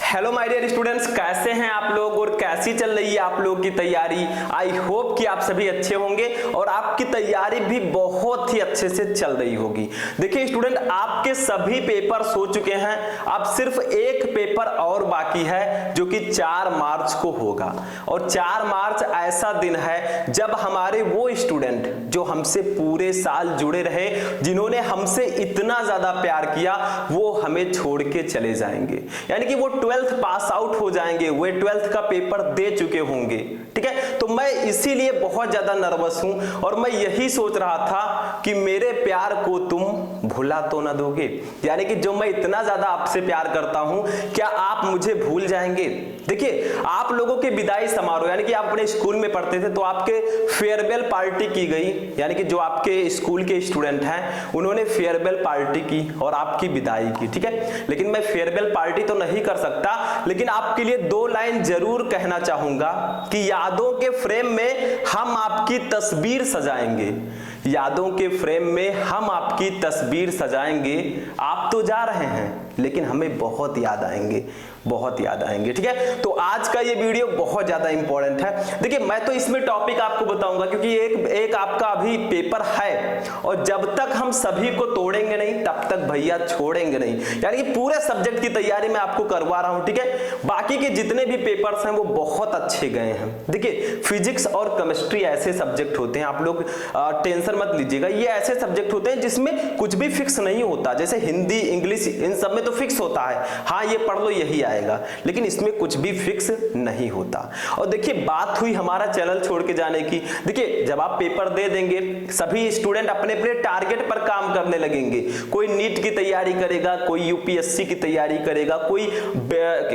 Hello my dear students, कैसे हैं आप लोग और कैसी चल रही है आप लोगों की तैयारी। आई होप कि आप सभी अच्छे होंगे और आपकी तैयारी भी बहुत ही अच्छे से चल रही होगी। देखिए स्टूडेंट, आपके सभी पेपर्स हो चुके हैं, अब सिर्फ एक पेपर और बाकी है जो कि 4 मार्च को होगा। और 4 मार्च ऐसा दिन है जब हमारे वो स्टूडेंट जो हमसे पूरे साल जुड़े रहे, जिन्होंने हमसे इतना ज्यादा प्यार किया, वो हमें छोड़ के चले जाएंगे। यानी कि वो 12th पास आउट हो जाएंगे, वे 12th का पेपर दे चुके होंगे। ठीक है, तो मैं इसीलिए बहुत ज्यादा नर्वस हूं और मैं यही सोच रहा था कि मेरे प्यार को तुम भुला तो ना दोगे। यानी कि जो मैं इतना ज्यादा आपसे प्यार करता हूं, क्या आप मुझे भूल जाएंगे। देखिए, आप लोगों के विदाई समारोह, यानी कि आप अपने स्कूल में पढ़ते थे तो आपके फेयरवेल पार्टी की गई, यानी कि जो आपके स्कूल के स्टूडेंट हैं उन्होंने फेयरवेल पार्टी की और आपकी विदाई की। ठीक है, लेकिन मैं फेयरवेल पार्टी तो नहीं कर सकता, लेकिन आपके लिए 2 लाइन जरूर कहना चाहूंगा कि यादों के फ्रेम में हम आपकी तस्वीर सजाएंगे। यादों के फ्रेम में हम आपकी तस्वीर सजाएंगे। आप तो जा रहे हैं लेकिन हमें बहुत याद आएंगे, बहुत याद आएंगे। ठीक है, तो आज का ये वीडियो बहुत ज्यादा इंपॉर्टेंट है। देखिए, मैं तो इसमें टॉपिक आपको बताऊंगा क्योंकि एक आपका अभी पेपर है और जब तक हम सभी को तोड़ेंगे नहीं तब तक भैया छोड़ेंगे नहीं। यानी कि पूरे सब्जेक्ट की तैयारी मैं आपको करवा रहा हूं। ठीक है, बाकी के जितने भी पेपर्स हैं वो बहुत अच्छे गए हैं। देखिए, फिजिक्स और केमिस्ट्री ऐसे सब्जेक्ट होते हैं, आप लोग टेंशन मत लीजिएगा, ये ऐसे सब्जेक्ट होते हैं जिसमें कुछ भी फिक्स नहीं होता। जैसे हिंदी, इंग्लिश, इन सब में तो फिक्स होता है, हाँ ये पढ़ लो यही आएगा, लेकिन इसमें कुछ भी फिक्स नहीं होता। और देखिए, बात हुई हमारा चैनल छोड़ के जाने की। देखिए, जब आप पेपर दे देंगे, सभी स्टूडेंट अपने अपने टारगेट पर काम करने लगेंगे। कोई नीट की तैयारी करेगा, कोई यूपीएससी की तैयारी करेगा, कोई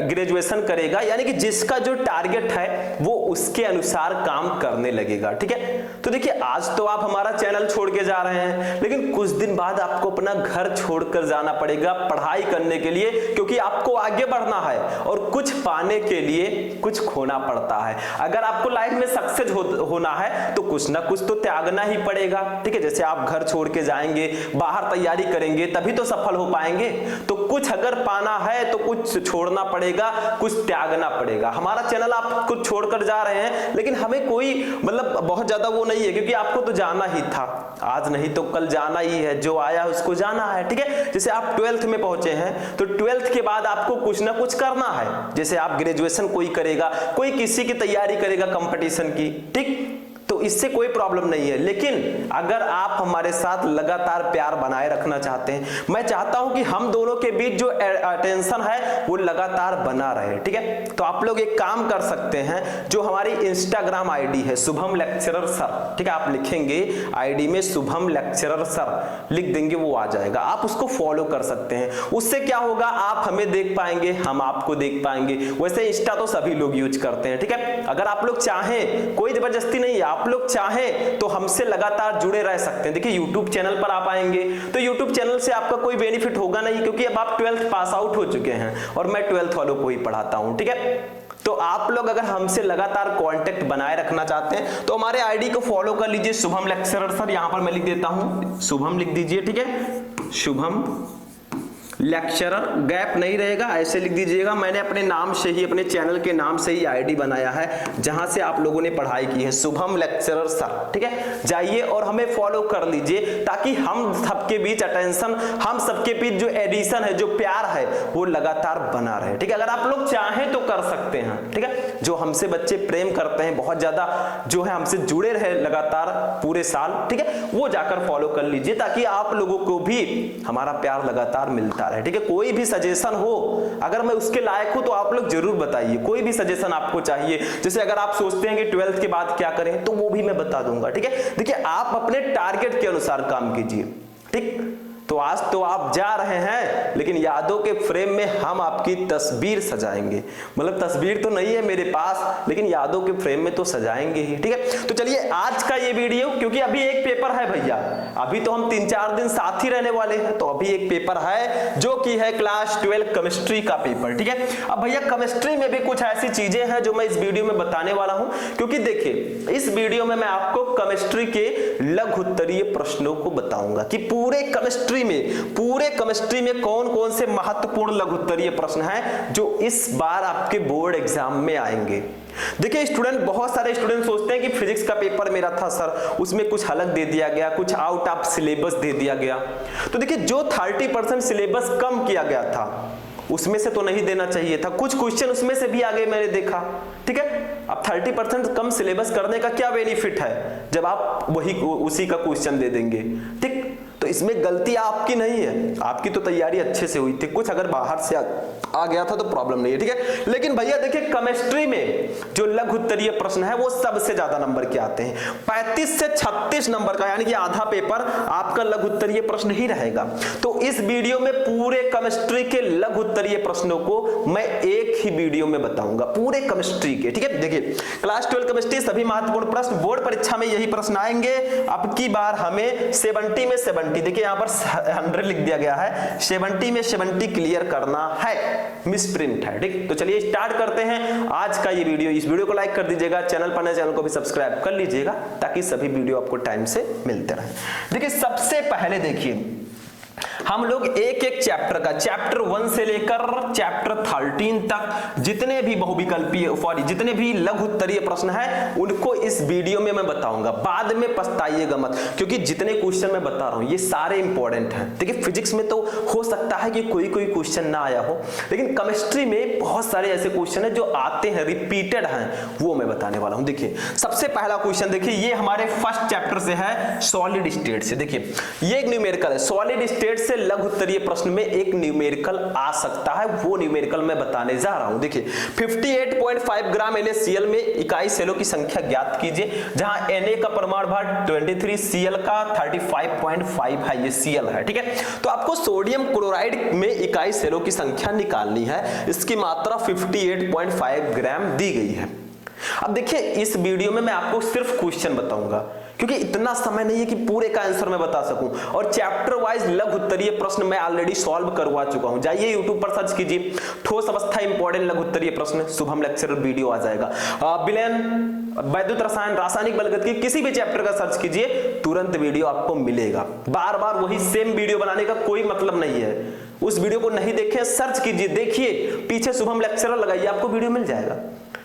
ग्रेजुएशन करेगा, यानी कि जिसका जो टारगेट है वो उसके अनुसार काम करने लगेगा। ठीक है, तो देखिए, आज तो आप हमारा चैनल छोड़ के जा रहे हैं, लेकिन कुछ दिन बाद आपको अपना घर छोड़कर जाना पड़ेगा पढ़ाई करने के लिए, क्योंकि आपको आगे बढ़ना है और कुछ पाने के लिए कुछ खोना पड़ता है। अगर आपको लाइफ में सक्सेस होना है तो कुछ ना कुछ तो त्यागना ही पड़ेगा। ठीक है, जैसे आप घर छोड़ के जाएंगे, बाहर तैयारी करेंगे, तभी तो सफल हो पाएंगे। तो कुछ अगर पाना है तो कुछ छोड़ना पड़ेगा, कुछ त्यागना पड़ेगा। हमारा चैनल आप कुछ छोड़कर जा रहे हैं, लेकिन हमें कोई मतलब बहुत ज्यादा वो नहीं है, क्योंकि आपको तो जाना ही था, आज नहीं तो कल जाना ही है, जो आया उसको जाना है। ठीक है, जैसे आप 12th में पहुंचे हैं तो 12th के बाद आपको कुछ ना कुछ करना है। जैसे आप ग्रेजुएशन कोई करेगा, कोई किसी की तैयारी करेगा कंपटीशन की, ठीक, तो इससे कोई प्रॉब्लम नहीं है। लेकिन अगर आप हमारे साथ लगातार प्यार बनाए रखना चाहते हैं, मैं चाहता हूं कि हम दोनों के बीच जो टेंशन है वो लगातार बना रहे। ठीक है, तो आप लोग एक काम कर सकते हैं, जो हमारी इंस्टाग्राम आईडी है शुभम लेक्चरर सर, ठीक है, आप लिखेंगे आईडी में शुभम लेक्चरर सर, लिख देंगे, वो आ जाएगा, आप उसको फॉलो कर सकते हैं। उससे क्या होगा, आप हमें देख पाएंगे, हम आपको देख पाएंगे। वैसे इंस्टा तो सभी लोग यूज करते हैं। ठीक है, अगर आप लोग चाहें, कोई जबरदस्ती नहीं है, आप लोग चाहें तो हमसे लगातार जुड़े रह सकते हैं। देखिए, YouTube चैनल पर आप आएंगे तो YouTube चैनल से आपका कोई बेनिफिट होगा नहीं, क्योंकि अब आप 12th पास आउट हो चुके हैं और मैं 12th वालों को ही पढ़ाता हूं। ठीक है, तो आप लोग अगर हमसे लगातार कांटेक्ट बनाए रखना चाहते हैं तो हमारे आईडी को फॉलो कर लीजिए, शुभम लेक्चरर सर। यहां पर मैं लिख देता हूं, शुभम लिख दीजिए। ठीक है, शुभम लेक्चरर, गैप नहीं रहेगा, ऐसे लिख दीजिएगा। मैंने अपने नाम से ही, अपने चैनल के नाम से ही आईडी बनाया है जहां से आप लोगों ने पढ़ाई की है, शुभम लेक्चरर सर। ठीक है, जाइए और हमें फॉलो कर लीजिए, ताकि हम सबके बीच अटेंशन, हम सबके बीच जो एडिशन है, जो प्यार है, वो लगातार बना रहे। ठीक है, अगर आप लोग चाहें तो कर सकते हैं। ठीक है, जो हमसे बच्चे प्रेम करते हैं, बहुत ज्यादा जो है हमसे जुड़े रहे लगातार पूरे साल, ठीक है, वो जाकर फॉलो कर लीजिए, ताकि आप लोगों को भी हमारा प्यार लगातार मिलता है। ठीक है, कोई भी सजेशन हो, अगर मैं उसके लायक हूं तो आप लोग जरूर बताइए। कोई भी सजेशन आपको चाहिए, जैसे अगर आप सोचते हैं कि 12th के बाद क्या करें, तो वो भी मैं बता दूंगा। ठीक है, देखिए, आप अपने टारगेट के अनुसार काम कीजिए। ठीक, तो आज तो आप जा रहे हैं, लेकिन यादों के फ्रेम में हम आपकी तस्वीर सजाएंगे। मतलब तस्वीर तो नहीं है मेरे पास, लेकिन यादों के फ्रेम में तो सजाएंगे ही। ठीक है, तो चलिए आज का ये वीडियो, क्योंकि अभी एक पेपर है भैया, अभी तो हम 3-4 दिन साथ ही रहने वाले हैं, तो अभी एक पेपर है जो कि है क्लास 12 केमिस्ट्री का पेपर। ठीक है, अब भैया केमिस्ट्री में भी कुछ ऐसी चीजें हैं जो मैं इस वीडियो में बताने वाला हूं, क्योंकि देखिए, इस वीडियो में मैं आपको केमिस्ट्री के लघु उत्तरीय प्रश्नों को बताऊंगा कि पूरे केमिस्ट्री केमिस्ट्री में, पूरे केमिस्ट्री में कौन कौन से महत्वपूर्ण लघुत्तरीय प्रश्न हैं जो इस बार आपके बोर्ड एग्जाम में आएंगे। देखिए स्टूडेंट, बहुत सारे स्टूडेंट सोचते हैं कि फिजिक्स का पेपर मेरा था सर, उसमें कुछ अलग दे दिया गया, कुछ आउट ऑफ सिलेबस दे दिया गया। तो देखिए जो 30% सिलेबस कम किया गया था उसमें से तो नहीं देना चाहिए था, कुछ क्वेश्चन उसमें से भी आगे मैंने देखा। ठीक है, अब 30% कम सिलेबस करने का क्या बेनिफिट है जब आप वही उसी का क्वेश्चन दे देंगे। ठीक, तो इसमें गलती आपकी नहीं है, आपकी तो तैयारी अच्छे से हुई थी, कुछ अगर बाहर से आ गया था तो प्रॉब्लम नहीं है। ठीक है, लेकिन भैया देखिए केमिस्ट्री में जो लघु उत्तरीय प्रश्न है वो सबसे ज्यादा नंबर के आते हैं, 35 से 36 नंबर का, यानी कि आधा पेपर आपका लघु उत्तरीय प्रश्न ही रहेगा। तो इस वीडियो में पूरे केमिस्ट्री के लघु उत्तरीय प्रश्नों को मैं एक ही वीडियो में बताऊंगा, पूरे केमिस्ट्री के। ठीक है, देखिए क्लास 12 केमिस्ट्री सभी महत्वपूर्ण प्रश्न, बोर्ड परीक्षा में यही प्रश्न आएंगे। अब की बार हमें 70 में 70, देखिए यहां पर 100 लिख दिया गया है, 70 में 70 क्लियर करना है, मिस प्रिंट है। ठीक, तो चलिए स्टार्ट करते हैं आज का ये वीडियो। इस वीडियो को लाइक कर दीजिएगा, चैनल पर नए चैनल को भी सब्सक्राइब कर लीजिएगा ताकि सभी वीडियो आपको टाइम से मिलते रहे। देखिए सबसे पहले देखिए हम लोग एक एक चैप्टर का, चैप्टर 1 से लेकर चैप्टर 13 तक जितने भी बहुविकल्पीय जितने भी लघु उत्तरीय प्रश्न हैं उनको इस वीडियो में मैं बताऊंगा। बाद में पछताइएगा मत, क्योंकि जितने क्वेश्चन मैं बता रहा हूं ये सारे इंपॉर्टेंट हैं। देखिए फिजिक्स में तो हो सकता है कि कोई कोई क्वेश्चन ना आया हो, लेकिन केमिस्ट्री में बहुत सारे ऐसे क्वेश्चन है जो आते हैं, रिपीटेड हैं, वो मैं बताने वाला हूं। देखिए सबसे पहला क्वेश्चन देखिए, ये हमारे फर्स्ट चैप्टर से है, सॉलिड स्टेट से। देखिए ये एक न्यूमेरिकल है, सॉलिड स्टेट से लघु उत्तरीय प्रश्न में एक न्यूमेरिकल आ सकता है, वो न्यूमेरिकल मैं बताने जा रहा हूं। देखिए 58.5 ग्राम NaCl में इकाई सेलों की संख्या ज्ञात कीजिए, जहां Na का परमाणु भार 23, Cl का 35.5 है, ये Cl है। ठीक है, तो आपको सोडियम क्लोराइड में इकाई सेलों की संख्या निकालनी है, इसकी मात्रा 58.5 ग्राम दी गई है। अब देखिए इस वीडियो में मैं आपको सिर्फ क्वेश्चन बताऊंगा, क्योंकि इतना समय नहीं है कि पूरे का आंसर मैं बता सकूं, और चैप्टर वाइज लघु उत्तरीय प्रश्न मैं ऑलरेडी सॉल्व करवा चुका हूं। जाइए यूट्यूब पर सर्च कीजिए, ठोस अवस्था इंपॉर्टेंट लघु उत्तरीय प्रश्न, शुभम लेक्चरर वीडियो आ जाएगा। विलयन, वैद्युत रसायन, रासायनिक बलगतिकी, किसी भी चैप्टर का सर्च कीजिए, तुरंत वीडियो आपको मिलेगा। बार बार वही सेम वीडियो बनाने का कोई मतलब नहीं है। उस वीडियो को नहीं देखे, सर्च कीजिए, देखिए, पीछे शुभम लेक्चरर लगाइए, आपको वीडियो मिल जाएगा।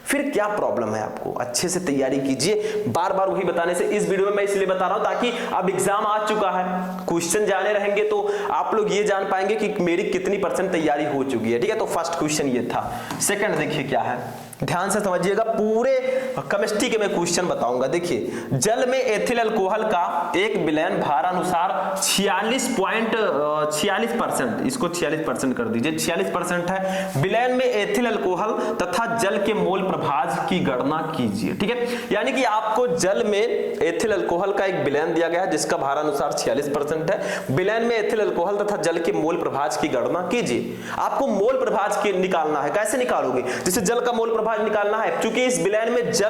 फिर क्या प्रॉब्लम है आपको, अच्छे से तैयारी कीजिए। बार बार वही बताने से, इस वीडियो में मैं इसलिए बता रहा हूं ताकि अब एग्जाम आ चुका है, क्वेश्चन जाने रहेंगे तो आप लोग ये जान पाएंगे कि मेरी कितनी % तैयारी हो चुकी है। ठीक है, तो फर्स्ट क्वेश्चन ये था। सेकंड देखिए क्या है, ध्यान से समझिएगा, पूरे केमिस्ट्री के मैं क्वेश्चन बताऊंगा। देखिए जल में एथिल अल्कोहल का एक विलयन भारानुसार 46%, इसको 46% कर दीजिए, 46% है। विलयन में एथिल अल्कोहल तथा जल के मोल प्रभाज की गणना कीजिए। ठीक है, यानी कि आपको जल में एथिल अल्कोहल का एक विलयन दिया गया है जिसका भारानुसार 46% है। विलयन में एथिल अल्कोहल तथा जल के मोल प्रभाज की गणना कीजिए। आपको मोल प्रभाज की निकालना है, कैसे निकालोगे, जैसे जल का मोल प्रभाज निकालना है, क्योंकि इस विलयन में जल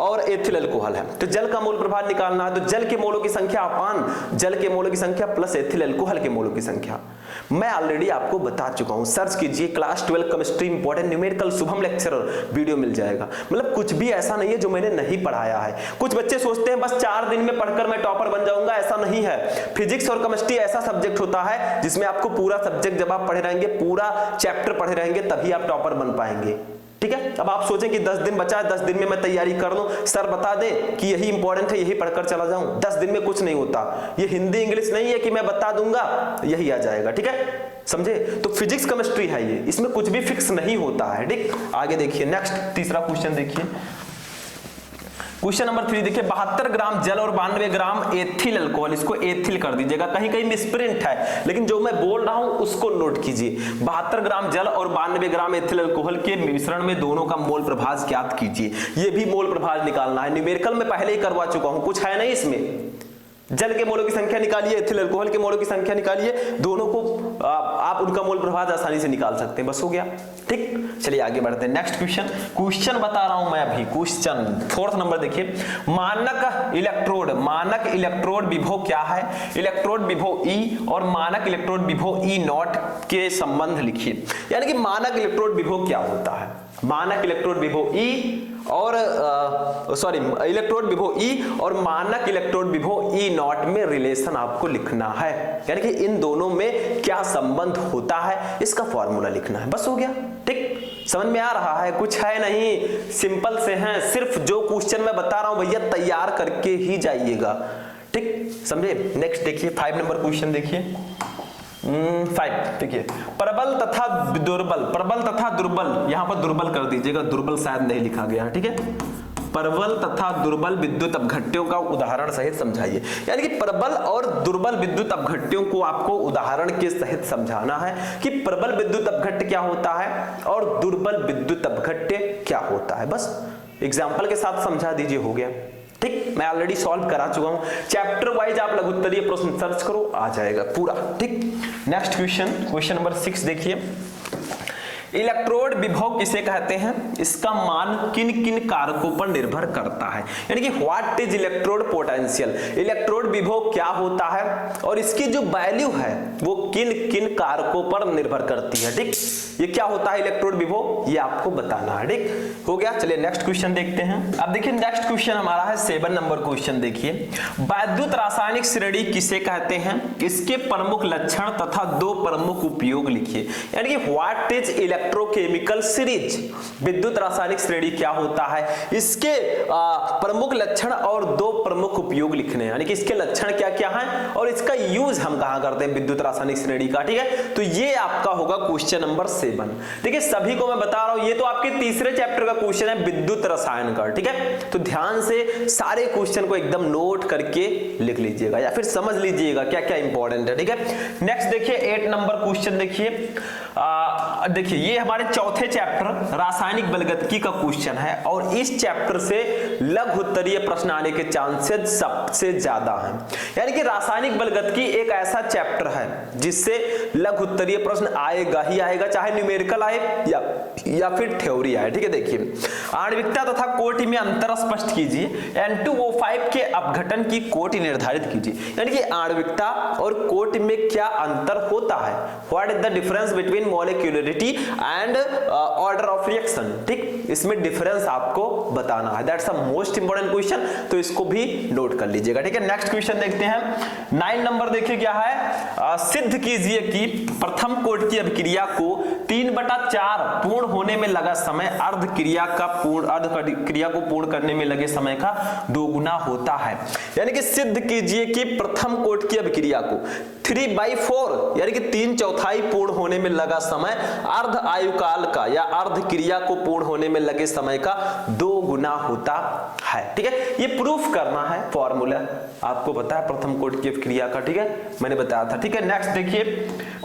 और एथिल अल्कोहल है, तो जल का मोल प्रभाज निकालना है, तो जल के मोलों की संख्या अपान जल के मोलों की संख्या प्लस एथिल अल्कोहल के मोलों की संख्या। मैं ऑलरेडी आपको बता चुका हूं, सर्च कीजिए class 12 chemistry important numerical Shubham lecturer, video मिल जाएगा। मतलब कुछ भी ऐसा नहीं है जो मैंने नहीं पढ़ाया है। कुछ बच्चे सोचते हैं बस 4 दिन में पढ़कर मैं टॉपर बन जाऊंगा, ऐसा नहीं है। फिजिक्स और केमिस्ट्री ऐसा सब्जेक्ट होता है जिसमें आपको पूरा सब्जेक्ट जब आप पढ़े रहेंगे, पूरा चैप्टर पढ़े रहेंगे, तभी आप टॉपर बन पाएंगे। ठीक है, अब आप सोचें कि 10 दिन बचा है, 10 दिन में मैं तैयारी कर लूं, सर बता दें कि यही इंपॉर्टेंट है, यही पढ़कर चला जाऊं, 10 दिन में कुछ नहीं होता। ये हिंदी इंग्लिश नहीं है कि मैं बता दूंगा यही आ जाएगा। ठीक है, समझे, तो फिजिक्स केमिस्ट्री है ये, इसमें कुछ भी फिक्स नहीं होता है। ठीक, आगे देखिए नेक्स्ट तीसरा क्वेश्चन देखिए, क्वेश्चन नंबर 3 देखिए, 72 ग्राम जल और 92 ग्राम एथिल अल्कोहल, इसको एथिल कर दीजिएगा, कहीं कहीं मिसप्रिंट है, लेकिन जो मैं बोल रहा हूं उसको नोट कीजिए। 72 ग्राम जल और 92 ग्राम एथिल अल्कोहल के मिश्रण में दोनों का मोल प्रभाज ज्ञात कीजिए। ये भी मोल प्रभाज निकालना है, न्यूमेरिकल में पहले ही करवा चुका हूं, कुछ है नहीं इसमें। जल के मोलों की संख्या निकालिए, एथिल अल्कोहल के मोलों की संख्या निकालिए, दोनों को आप उनका मोल प्रभाज आसानी से निकाल सकते हैं, बस हो गया। ठीक, चलिए आगे बढ़ते हैं। नेक्स्ट क्वेश्चन बता रहा हूं मैं अभी, क्वेश्चन 4th नंबर देखिए, मानक इलेक्ट्रोड विभव क्या है, इलेक्ट्रोड विभव E और मानक इलेक्ट्रोड विभव E0 के संबंध लिखिए। यानी कि मानक इलेक्ट्रोड विभव क्या होता है। मानक इलेक्ट्रोड विभव ई और इलेक्ट्रोड विभव ई और मानक इलेक्ट्रोड विभव ई नॉट में रिलेशन आपको लिखना है, यानी कि इन दोनों में क्या संबंध होता है इसका फॉर्मूला लिखना है। बस हो गया। ठीक, समझ में आ रहा है? कुछ है नहीं, सिंपल से हैं, सिर्फ जो क्वेश्चन मैं बता रहा हूं भैया तैयार करके ही जाइएगा। ठीक, समझे? नेक्स्ट देखिए 5 नंबर क्वेश्चन देखिए। 5 देखिए, प्रबल तथा दुर्बल, प्रबल तथा दुर्बल, यहां पर दुर्बल कर दीजिएगा, दुर्बल शायद नहीं लिखा गया है। ठीक है, प्रबल तथा दुर्बल विद्युत अपघट्यों का उदाहरण सहित समझाइए, यानी कि प्रबल और दुर्बल विद्युत अपघट्यों को आपको उदाहरण के सहित समझाना है कि प्रबल विद्युत अपघट्य क्या होता है और दुर्बल विद्युत अपघट्य क्या होता है। बस एग्जाम्पल के साथ समझा दीजिए, हो गया। ठीक, मैं ऑलरेडी सॉल्व करा चुका हूं, चैप्टर वाइज आप लघुत्तरीय प्रश्न सर्च करो, आ जाएगा पूरा। ठीक, नेक्स्ट क्वेश्चन, क्वेश्चन नंबर 6 देखिए। इलेक्ट्रोड विभव किसे कहते हैं, इसका मान किन किन कारकों पर निर्भर करता है, यानी कि what is electrode potential, electrode विभव क्या होता है और इसकी जो वैल्यू है वो किन किन कारकों पर निर्भर करती है। ठीक, ये क्या होता है इलेक्ट्रोड विभव, ये आपको बताना है। ठीक, हो गया। चलिए नेक्स्ट क्वेश्चन देखते हैं। अब देखिए नेक्स्ट क्वेश्चन हमारा है 7 नंबर क्वेश्चन देखिए। वैद्युत रासायनिक श्रेणी किसे कहते हैं, इसके प्रमुख लक्षण तथा 2 प्रमुख उपयोग लिखिए, यानी कि व्हाट इज इलेक्ट्रोकेमिकल सीरीज, विद्युत रासायनिक श्रेणी क्या होता है, इसके प्रमुख लक्षण और 2 प्रमुख उपयोग लिखने हैं, यानी कि इसके लक्षण क्या क्या हैं और इसका यूज हम कहां करते हैं विद्युत रासायनिक श्रेणी का। ठीक है, तो ये आपका होगा क्वेश्चन नंबर 7। देखिए सभी को मैं बता रहा हूं, ये तो आपके तीसरे चैप्टर का क्वेश्चन है विद्युत रसायन का। ठीक है, तो ध्यान से सारे क्वेश्चन को एकदम नोट करके लिख लीजिएगा या फिर समझ लीजिएगा क्या क्या इंपॉर्टेंट है। ठीक है, नेक्स्ट देखिए 8 नंबर क्वेश्चन देखिए। देखिए ये हमारे चौथे चैप्टर रासायनिक बलगतिकी का क्वेश्चन है और इस चैप्टर से लघु उत्तरीय प्रश्न आने के चांसेस सबसे ज्यादा हैं, यानी कि रासायनिक बलगतिकी एक ऐसा चैप्टर है जिससे लघु उत्तरीय प्रश्न आएगा ही आएगा, चाहे न्यूमेरिकल आए या फिर थ्योरी आए। ठीक है, देखिए आणविकता तथा कोटि में अंतर स्पष्ट कीजिए, N2O5 के अपघटन की कोटि निर्धारित कीजिए, यानी कि आणविकता और कोटि में क्या अंतर होता है, what is the difference between molecularity and order of reaction. ठीक, इसमें डिफरेंस आपको बताना है, that's the most important question, तो इसको भी नोट कर लीजिएगा। ठीक है, नेक्स्ट क्वेश्चन देखते हैं 9 नंबर देखिए क्या है। सिद्ध कीजिए कि प्रथम कोट की अभिक्रिया को 3/4 पूर्ण होने में लगा समय अर्ध क्रिया को पूर्ण करने में लगे समय का 2 गुना होता है, यानी कि सिद्ध कीजिए कि प्रथम कोट की अभिक्रिया को 3/4 यानी कि 3/4 पूर्ण होने में लगा समय अर्ध आयुकाल का या अर्ध क्रिया को पूर्ण होने में लगे समय का 2 गुना होता है। ठीक है, ये प्रूफ करना है, फॉर्मूला आपको पता है प्रथम कोट की अभिक्रिया का। ठीक है, मैंने बताया था। ठीक है, नेक्स्ट देखिए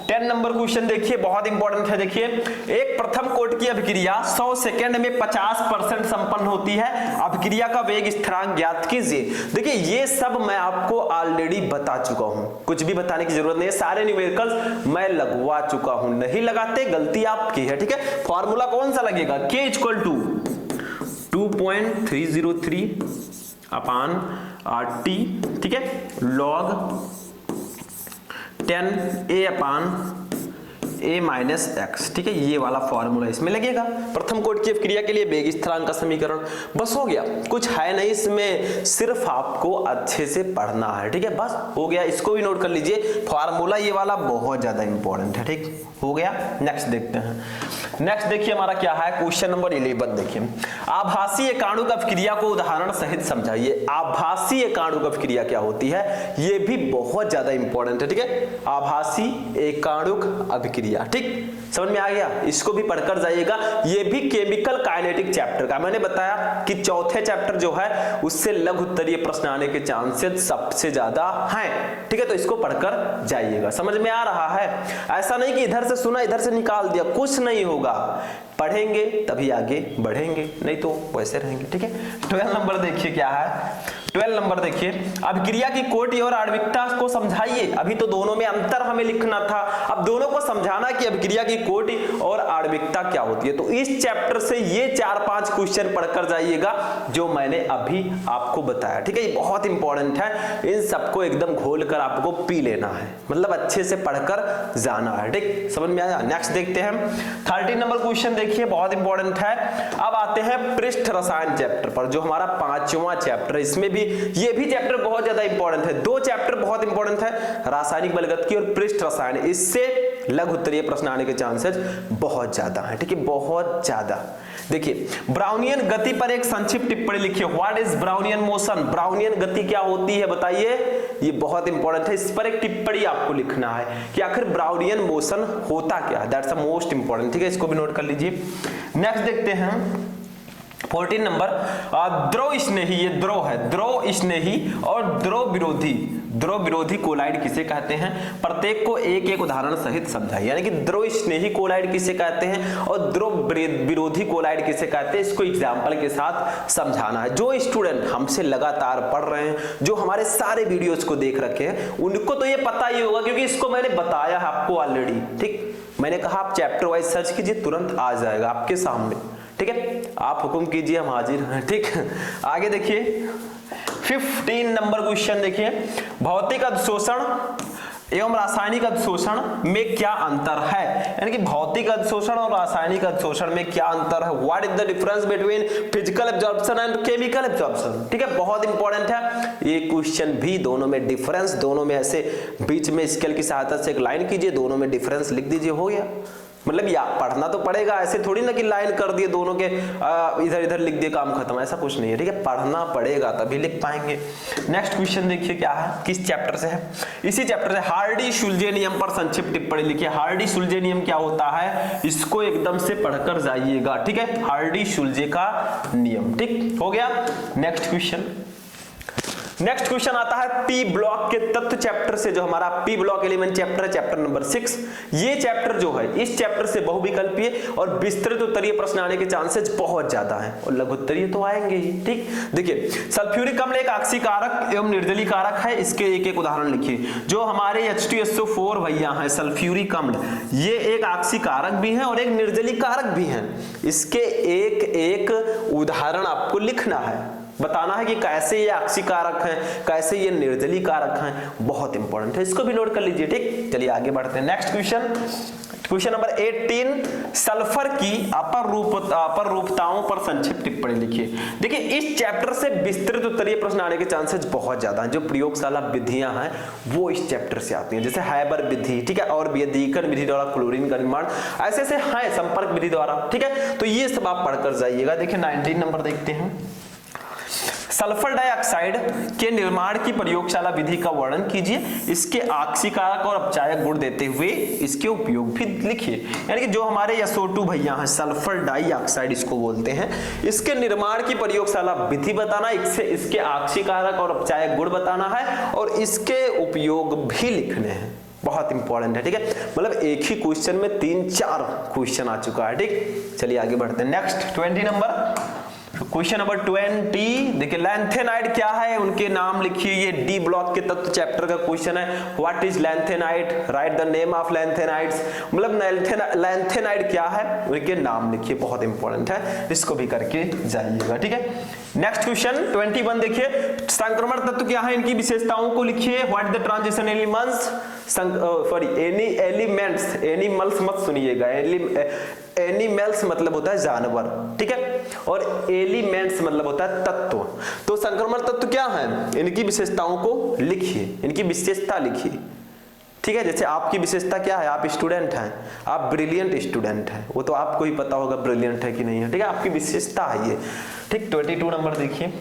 10 नंबर क्वेश्चन देखिए, बहुत इंपॉर्टेंट है। देखिए एक प्रथम कोट की अभिक्रिया 100 सेकंड में 50% संपन्न होती है, अभिक्रिया का वेग स्थिरांक ज्ञात कीजिए। देखिए ये सब मैं आपको ऑलरेडी बता चुका हूं, कुछ भी बताने की जरूरत नहीं है, सारे न्यूमेरिकल्स मैं लगवा चुका हूं, नहीं लगाते गलती आपकी है। ठीक है, फॉर्मूला कौन सा लगेगा, K = 2.303 अपान RT, ठीक है, log 10A upon A minus x। ठीक है, ये वाला फॉर्मूला इसमें लगेगा प्रथम कोट की अभिक्रिया के लिए वेग स्थिरांक का समीकरण। बस हो गया, कुछ है नहीं इसमें, सिर्फ आपको अच्छे से पढ़ना है। ठीक है, बस हो गया, इसको भी नोट कर लीजिए, फॉर्मूला ये वाला बहुत ज्यादा इंपॉर्टेंट है। ठीक हो गया, नेक्स्ट देखते हैं। नेक्स्ट देखिए हमारा क्या है, क्वेश्चन नंबर 11 देखिए। आभासी एकाणुक अभिक्रिया को उदाहरण सहित समझाइए। आभासी एकाणुक अभिक्रिया क्या होती है, ये भी बहुत ज्यादा इंपॉर्टेंट है। ठीक है, आभासी एकाणुक अभिक्रिया, ठीक समझ में आ गया, इसको भी पढ़कर जाइएगा। ये भी केमिकल काइनेटिक चैप्टर का, मैंने बताया कि चौथे चैप्टर जो है उससे लघु उत्तरीय प्रश्न आने के चांसेस सबसे ज्यादा हैं। ठीक है, तो इसको पढ़कर जाइएगा। समझ में आ रहा है, ऐसा नहीं कि इधर से सुना इधर से निकाल दिया, कुछ नहीं होगा, पढ़ेंगे तभी आगे बढ़ेंगे, नहीं तो वैसे रहेंगे। ठीक है, 12 नंबर देखिए क्या है। 12 नंबर देखिए, अभिक्रिया की कोटि और आणविकता को समझाइए। अभी तो दोनों में अंतर हमें लिखना था, अब दोनों को समझाना कि अभिक्रिया की कोटि और आणविकता भूमिका क्या होती है। तो इस चैप्टर से ये 4-5 क्वेश्चन पढ़कर जाइएगा जो मैंने अभी आपको बताया, ठीक है। ये बहुत इंपॉर्टेंट है, इन सबको एकदम घोल कर आपको पी लेना है, मतलब अच्छे से पढ़कर जाना है, ठीक, समझ में आया। नेक्स्ट देखते हैं 13 नंबर क्वेश्चन, देखिए बहुत इंपॉर्टेंट है। अब आते हैं पृष्ठ रसायन चैप्टर पर, जो हमारा 5वां चैप्टर है। इसमें भी ये भी चैप्टर बहुत ज्यादा इंपॉर्टेंट है, 2 चैप्टर बहुत इंपॉर्टेंट है, रासायनिक बलगतिकी और पृष्ठ रसायन। इससे लघु उत्तरीय प्रश्न आने के चांसेस बहुत ज्यादा है, ठीक है, बहुत ज्यादा। देखिए ब्राउनियन गति पर एक संक्षिप्त टिप्पणी लिखिए। What is Brownian motion, Brownian गति क्या होती है बताइए, ये बहुत इंपॉर्टेंट है। इस पर एक टिप्पणी आपको लिखना है कि आखिर ब्राउनियन मोशन होता क्या है, दैट्स द मोस्ट इंपॉर्टेंट, ठीक है, इसको भी नोट कर लीजिए। नेक्स्ट देखते हैं 14 नंबर, द्रव स्नेही, ये द्रव है, द्रव स्नेही और द्रव विरोधी कोलाइड किसे कहते हैं, प्रत्येक को एक एक उदाहरण सहित समझाइए। यानी कि द्रव स्नेही कोलाइड किसे कहते हैं और द्रव विरोधी कोलाइड किसे कहते हैं, इसको एग्जाम्पल के साथ समझाना है। जो स्टूडेंट हमसे लगातार पढ़ रहे हैं, जो हमारे सारे वीडियोस को देख रखे हैं, उनको तो ये पता ही होगा क्योंकि इसको मैंने बताया है आपको ऑलरेडी, ठीक। मैंने कहा आप चैप्टर वाइज सर्च कीजिए, तुरंत आ जाएगा आपके सामने, ठीक है, आप हुक्म कीजिए, हम हाजिर हैं, ठीक। आगे देखिए 15 नंबर क्वेश्चन देखिए, भौतिक अवशोषण एवं रासायनिक अवशोषण में क्या अंतर है, यानी कि भौतिक अवशोषण और रासायनिक अवशोषण में क्या अंतर है। What is the difference between physical absorption and chemical absorption, ठीक है, बहुत इंपॉर्टेंट है ये क्वेश्चन भी। दोनों में डिफरेंस, दोनों में ऐसे बीच में स्केल की सहायता से एक लाइन कीजिए, दोनों में डिफरेंस लिख दीजिए, हो गया। मतलब या पढ़ना तो पड़ेगा, ऐसे थोड़ी ना कि लाइन कर दिए दोनों के इधर इधर लिख दिए काम खत्म, ऐसा कुछ नहीं है, ठीक है, पढ़ना पड़ेगा तभी लिख पाएंगे। नेक्स्ट क्वेश्चन देखिए क्या है, किस चैप्टर से है, इसी चैप्टर से। हार्डी-शुल्जे नियम पर संक्षिप्त टिप्पणी लिखिए। हार्डी-शुल्जे नियम क्या होता है, इसको एकदम से पढ़कर जाइएगा, ठीक है, हार्डी-शुल्जे का नियम, ठीक हो गया। नेक्स्ट क्वेश्चन आता है पी ब्लॉक के तत्व चैप्टर से, जो हमारा पी ब्लॉक एलिमेंट चैप्टर है, चैप्टर नंबर 6। ये चैप्टर जो है, इस चैप्टर से बहुविकल्पीय और विस्तृत उत्तरीय प्रश्न आने के चांसेस बहुत ज्यादा हैं और लघु उत्तरीय तो आएंगे ही, ठीक। देखिए सल्फ्यूरिक अम्ल एक ऑक्सीकारक एवं निर्जलीकारक है, इसके एक एक उदाहरण लिखिए। जो हमारे H2SO4 भैया है सल्फ्यूरिक अम्ल, ये एक ऑक्सीकारक भी है और एक निर्जलीकारक भी है, इसके एक एक उदाहरण आपको लिखना है, बताना है कि कैसे ये ऑक्सीकारक हैं, कैसे ये निर्जली कारक हैं, बहुत इंपॉर्टेंट है, इसको भी नोट कर लीजिए, ठीक। चलिए आगे बढ़ते हैं। नेक्स्ट क्वेश्चन नंबर 18, सल्फर की अपरूपताओं पर संक्षिप्त टिप्पणी लिखिए। देखिए इस चैप्टर से विस्तृत उत्तरीय प्रश्न आने के चांसेस बहुत ज्यादा हैं। जो प्रयोगशाला विधियां हैं वो इस चैप्टर से आती हैं, जैसे हैबर विधि, ठीक है, और व्यधिकरण विधि द्वारा क्लोरीन का निर्माण, ऐसे ऐसे हैं, संपर्क विधि द्वारा, ठीक है, तो ये सब आप पढ़कर जाइएगा। देखिए 19 नंबर देखते हैं, सल्फर डाइऑक्साइड के निर्माण की प्रयोगशाला विधि का वर्णन कीजिए, इसके ऑक्सीकारक और अपचायक गुण देते हुए इसके उपयोग भी लिखिए। यानी कि जो हमारे SO2 भैया हैं, सल्फर डाइऑक्साइड इसको बोलते हैं, इसके निर्माण की प्रयोगशाला विधि बताना, इसके ऑक्सीकारक और अपचायक गुण बताना है और इसके उपयोग भी लिखने हैं, बहुत इंपॉर्टेंट है, ठीक है। मतलब एक ही क्वेश्चन में 3-4 क्वेश्चन आ चुका है, ठीक। चलिए आगे बढ़ते हैं। नेक्स्ट 20 नंबर, क्वेश्चन नंबर 20, देखिए लैंथेनाइड क्या है, उनके नाम लिखिए। ये डी ब्लॉक के तत्व चैप्टर का क्वेश्चन है। What is lanthanide, right the name of lanthanides, मतलब लैंथेनाइड क्या है, उनके नाम लिखिए, बहुत इंपॉर्टेंट है, इसको भी करके जाइएगा, ठीक है। नेक्स्ट क्वेश्चन 21 देखिए, संक्रमण तत्व क्या है, इनकी विशेषताओं को लिखिए। What the transition elements, sorry elements, animals मत सुनिएगा, एनिमल्स मतलब होता है जानवर, ठीक है, और एलिमेंट्स मतलब होता है तत्व। तो संक्रमण तत्व क्या है, इनकी विशेषताओं को लिखिए, इनकी विशेषता लिखिए, ठीक है। जैसे आपकी विशेषता क्या है, आप स्टूडेंट हैं, आप ब्रिलियंट स्टूडेंट हैं, वो तो आपको ही पता होगा ब्रिलियंट है कि नहीं है, ठीक है, आपकी विशेषता है ये, ठीक। 22 नंबर देखिए,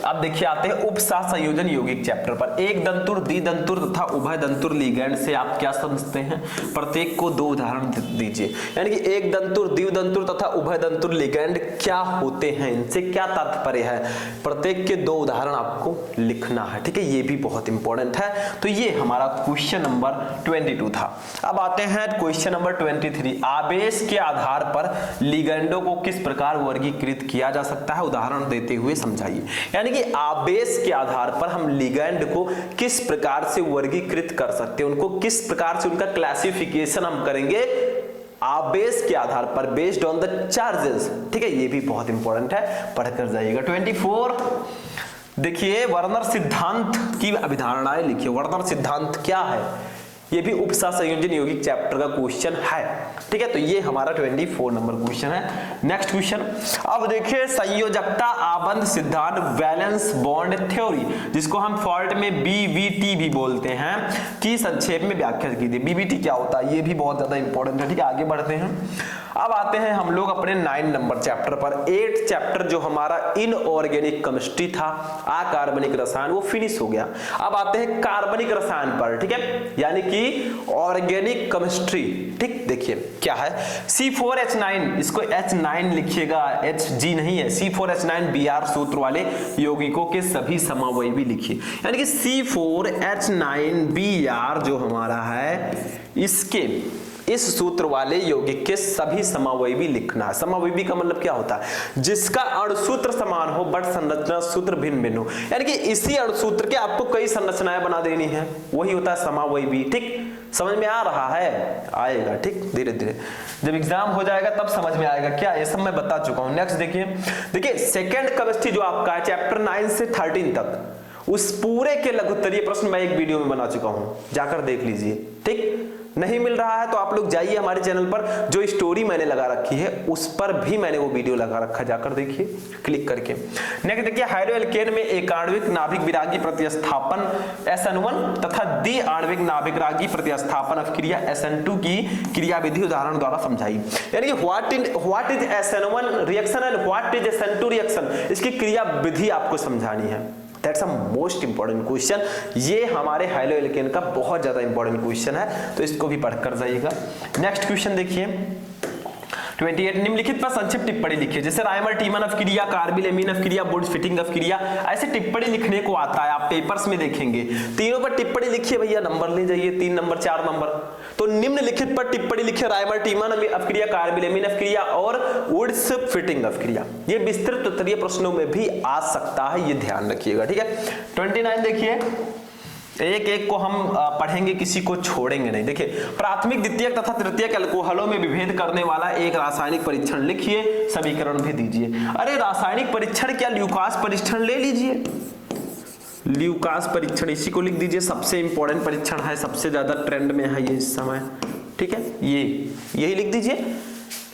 अब देखिए आते हैं उपसाह संयोजन यौगिक चैप्टर पर। एक दंतुर, द्विदंतुर तथा उभय दंतुर लिगैंड से आप क्या समझते हैं, प्रत्येक को 2 उदाहरण दीजिए। यानी कि एक दंतुर, द्विदंतुर तथा उभय दंतुर लिगैंड क्या होते हैं, इनसे क्या तात्पर्य है, प्रत्येक के 2 उदाहरण आपको लिखना है, ठीक है, ये भी बहुत इंपॉर्टेंट है। तो ये हमारा क्वेश्चन नंबर 22 था। अब आते हैं क्वेश्चन नंबर 23, आवेश के आधार पर लिगैंडों को किस प्रकार वर्गीकृत किया जा सकता है, उदाहरण देते हुए समझाइए। यानी कि आवेश के आधार पर हम लिगैंड को किस प्रकार से वर्गीकृत कर सकते हैं, उनको किस प्रकार से उनका क्लासिफिकेशन हम करेंगे, आवेश के आधार पर, बेस्ड ऑन द चार्जेस, ठीक है, ये भी बहुत इंपॉर्टेंट है, पढ़कर जाइएगा। 24 देखिए, वर्नर सिद्धांत की अवधारणाएं लिखिए। वर्नर सिद्धांत क्या है, ये भी उपसह संयोजन यौगिक चैप्टर का क्वेश्चन है, ठीक है। तो ये हमारा 24 नंबर क्वेश्चन है। नेक्स्ट क्वेश्चन, अब देखिए संयोजकता आबंध सिद्धांत, वैलेंस बॉन्ड थ्योरी, जिसको हम शॉर्ट में बीवीटी भी बोलते हैं, की संक्षेप में व्याख्या की थी। बीवीटी क्या होता है, ये भी बहुत ज्यादा इंपॉर्टेंट है, ठीक है। आगे बढ़ते हैं, अब आते हैं हम लोग अपने 9 नंबर चैप्टर पर। 8 चैप्टर जो हमारा इनऑर्गेनिक केमिस्ट्री था, अकार्बनिक रसायन, वो फिनिश हो गया। अब आते हैं कार्बनिक रसायन पर, ठीक है, यानी कि ऑर्गेनिक केमिस्ट्री, ठीक। देखिए क्या है, C4H9, इसको H9 लिखिएगा, Hg नहीं है, C4H9 Br सूत्र वाले यौगिकों के सभी समावयवी लिखिए, यानी कि C4H9 Br जो हमारा है, इसके इस सूत्र वाले यौगिक के सभी समावयवी लिखना है। समावयवी का मतलब क्या होता है, जिसका अणुसूत्र समान हो बट संरचना सूत्र भिन्न भिन्न हो, यानी कि इसी अणुसूत्र के आपको कई संरचनाएं बना देनी है, वही होता है समावयवी, ठीक। समझ में आ रहा है, आएगा, ठीक, धीरे धीरे जब एग्जाम हो जाएगा तब समझ में आएगा क्या, ये सब मैं बता चुका हूं। नेक्स्ट देखिए सेकेंड केमिस्ट्री जो आपका है चैप्टर 9 से 13 तक, उस पूरे के लघुत्तरीय प्रश्न मैं एक वीडियो में बना चुका हूं, जाकर देख लीजिए, ठीक। नहीं मिल रहा है तो आप लोग जाइए हमारे चैनल पर, जो स्टोरी मैंने लगा रखी है उस पर भी मैंने वो वीडियो लगा रखा, जाकर देखिए क्लिक करके। नेक्स्ट देखिए, हाइड्रोएल्केन में एक आणविक नाभिक विरागी प्रतिस्थापन SN1 तथा द्वि आणविक नाभिक रागी प्रतिस्थापन अभिक्रिया SN2 की क्रियाविधि उदाहरण द्वारा समझाई, यानी कि what is SN1 reaction and what is SN2 reaction, इसकी क्रिया विधि आपको समझानी है। That's a most important question, ये हमारे हाइड्रोएल्केन का बहुत ज्यादा इंपॉर्टेंट क्वेश्चन है, तो इसको भी पढ़कर जाइएगा। नेक्स्ट क्वेश्चन देखिए 28, निम्नलिखित पर संक्षिप्त टिप्पणी लिखिए। जैसे राइमर टीमन अभिक्रिया, कार्बिल एमीन अभिक्रिया, वुड्स फिटिंग अभिक्रिया, ऐसे टिप्पणी लिखने को आता है, आप पेपर्स में देखेंगे। तीनों पर टिप्पणी लिखिए भैया, नंबर ले जाइए, 3 नंबर 4 नंबर। तो निम्नलिखित पर टिप्पणी लिखिए, राइमर टीमन अभिक्रिया, कार्बिल एमीन अभिक्रिया और वुड्स फिटिंग अभिक्रिया। ये विस्तृत उत्तरीय प्रश्नों में भी आ सकता है, ये ध्यान रखिएगा, ठीक है। 29 देखिए, एक एक को हम पढ़ेंगे, किसी को छोड़ेंगे नहीं। देखिए, प्राथमिक द्वितीयक तथा तृतीयक अल्कोहलों में विभेद करने वाला एक रासायनिक परीक्षण लिखिए, समीकरण भी दीजिए। अरे रासायनिक परीक्षण क्या, ल्यूकास परीक्षण ले ल्यूकास परीक्षण, इसी को लिख दीजिए, सबसे इंपॉर्टेंट परीक्षण है, सबसे ज्यादा ट्रेंड में है ये इस समय, ठीक है, यही लिख दीजिए।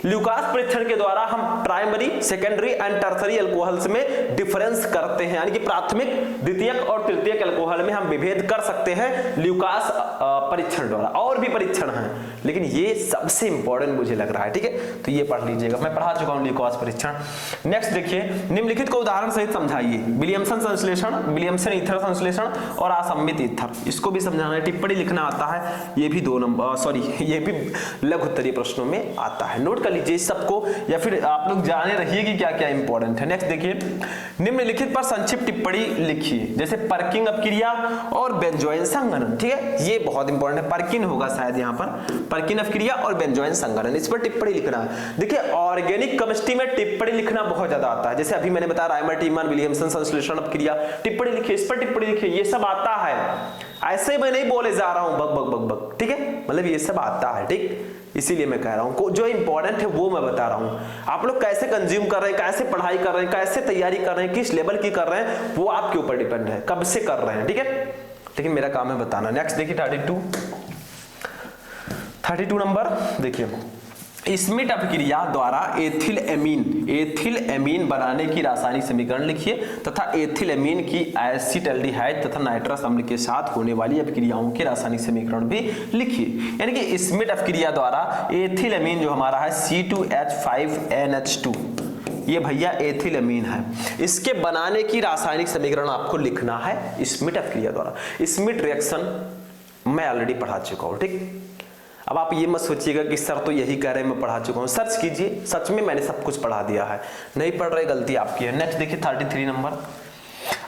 ल्यूकास परीक्षण के द्वारा हम primary, secondary and tertiary alcohols में डिफरेंस करते हैं, यानी कि प्राथमिक, द्वितीयक और तृतीयक अल्कोहल में हम विभेद कर सकते हैं ल्यूकास परीक्षण द्वारा। और भी परीक्षण हैं, लेकिन ये सबसे इंपॉर्टेंट मुझे लग रहा है, ठीक है, तो ये पढ़ लीजिएगा, मैं पढ़ा चुका हूं ल्यूकास परीक्षण। नेक्स्ट देखिए, निम्नलिखित को उदाहरण सहित समझाइए। विलियमसन संश्लेषण, विलियमसन ईथर संश्लेषण और असम्मित ईथर, इसको भी समझाना है, टिप्पणी लिखना आता है, ये भी 2 नंबर, सॉरी ये भी लघुत्तरीय प्रश्नों में आता है, नोट कर लीजिए सबको, या फिर आप लोग जाने रहिए कि क्या क्या इंपॉर्टेंट है। नेक्स्ट देखिए, निम्नलिखित पर संक्षिप्त टिप्पणी लिखिए। जैसे पर्किंग अपक्रिया और बेंजोइन संघनन, ठीक है, ये बहुत इंपॉर्टेंट है, पर्किन होगा शायद यहाँ पर, पर्किन अपक्रिया और बेंजोइन संघनन, इस पर टिप्पणी लिखना है। देखिए, ऑर्गेनिक केमिस्ट्री में टिप्पणी लिखना बहुत ज्यादा आता है, जैसे अभी मैंने बताया राइमर टीमन विलियमसन संश्लेषण अपक्रिया, टिप्पणी लिखिए, इस पर टिप्पणी लिखिए, ये सब आता है, ऐसे मैं नहीं बोले जा रहा हूं बक बक बक बक, ठीक है, मतलब ये सब आता है, ठीक, इसीलिए मैं कह रहा हूं, जो इंपॉर्टेंट है वो मैं बता रहा हूं। आप लोग कैसे कंज्यूम कर रहे हैं, कैसे पढ़ाई कर रहे हैं, कैसे तैयारी कर रहे हैं, किस लेवल की कर रहे हैं, वो आपके ऊपर डिपेंड है, कब से कर रहे हैं, ठीक है, लेकिन मेरा काम है बताना। नेक्स्ट देखिए 32 नंबर देखिए, स्मिट अपक्रिया द्वारा एथिल एमीन बनाने की रासायनिक समीकरण लिखिए तथा एथिल एमीन की एसिटाल्डिहाइड तथा नाइट्रस अम्ल के साथ होने वाली अपक्रियाओं के रासायनिक समीकरण भी लिखिए। यानी कि स्मिट अपक्रिया द्वारा एथिल एमीन जो हमारा है C2H5NH2, ये भैया एथिल एमीन है, इसके बनाने की रासायनिक समीकरण आपको लिखना है स्मिट अपक्रिया द्वारा। स्मिट रिएक्शन मैं ऑलरेडी पढ़ा चुका हूं, ठीक। अब आप ये मत सोचिएगा कि सर तो यही कह रहे हैं, मैं पढ़ा चुका हूं, सर्च कीजिए, सच में मैंने सब कुछ पढ़ा दिया है, नहीं पढ़ रहे गलती आपकी है। नेक्स्ट देखिए 33 नंबर,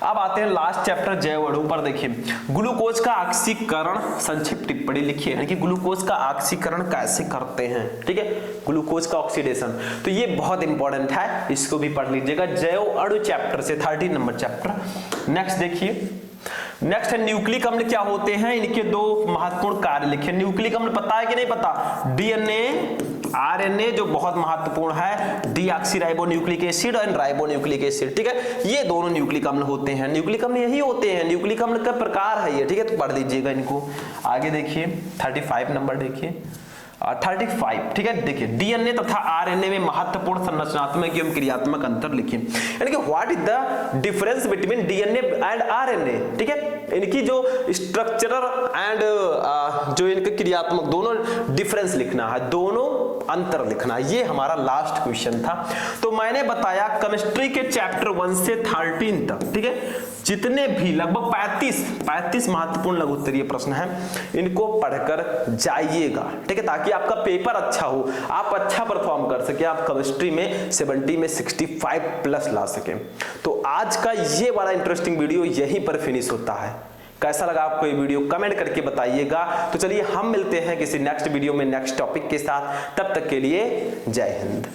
अब आते हैं लास्ट चैप्टर जैव अणु पर। देखिए, ग्लूकोज का ऑक्सीकरण, संक्षिप्त टिप्पणी लिखिए, यानी कि ग्लूकोज का ऑक्सीकरण कैसे करते हैं, ठीक है, ग्लूकोज का ऑक्सीडेशन, तो ये बहुत इंपॉर्टेंट है, इसको भी पढ़ लीजिएगा, जैव अणु चैप्टर से 30 नंबर चैप्टर। नेक्स्ट देखिए, नेक्स्ट है न्यूक्लिक अम्ल क्या होते हैं, इनके 2 महत्वपूर्ण कार्य लिखे। न्यूक्लिक अम्ल पता है कि नहीं पता, डीएनए आरएनए जो बहुत महत्वपूर्ण है, डीऑक्सीराइबोन्यूक्लिक एसिड और राइबोन्यूक्लिक एसिड, ठीक है, ये दोनों न्यूक्लिक अम्ल होते हैं। न्यूक्लिक अम्ल यही होते हैं, न्यूक्लिक अम्ल का प्रकार है ये, ठीक है, तो पढ़ लीजिएगा इनको। आगे देखिए 35 नंबर देखिए 35, ठीक है, देखिए डीएनए तथा आरएनए में महत्वपूर्ण संरचनात्मक एवं क्रियात्मक अंतर लिखिए, यानी कि what is the difference between DNA and RNA, ठीक है, इनकी जो स्ट्रक्चरल एंड जो इनके क्रियात्मक दोनों डिफरेंस लिखना है, दोनों अंतर लिखना, ये हमारा लास्ट क्वेश्चन था। तो मैंने बताया केमिस्ट्री के चैप्टर 1 से 13 तक, ठीक है, जितने भी लगभग 35 महत्वपूर्ण लघु उत्तरीय प्रश्न हैं, इनको पढ़कर जाइएगा, ठीक है, ताकि आपका पेपर अच्छा हो, आप अच्छा परफॉर्म कर सके, आप केमिस्ट्री में 70 में 65 प्लस ला सके। तो आज का ये बड़ा इंटरेस्टिंग वीडियो यहीं पर फिनिश होता है। कैसा लगा आपको ये वीडियो कमेंट करके बताइएगा। तो चलिए हम मिलते हैं किसी नेक्स्ट वीडियो में नेक्स्ट टॉपिक के साथ, तब तक के लिए जय हिंद।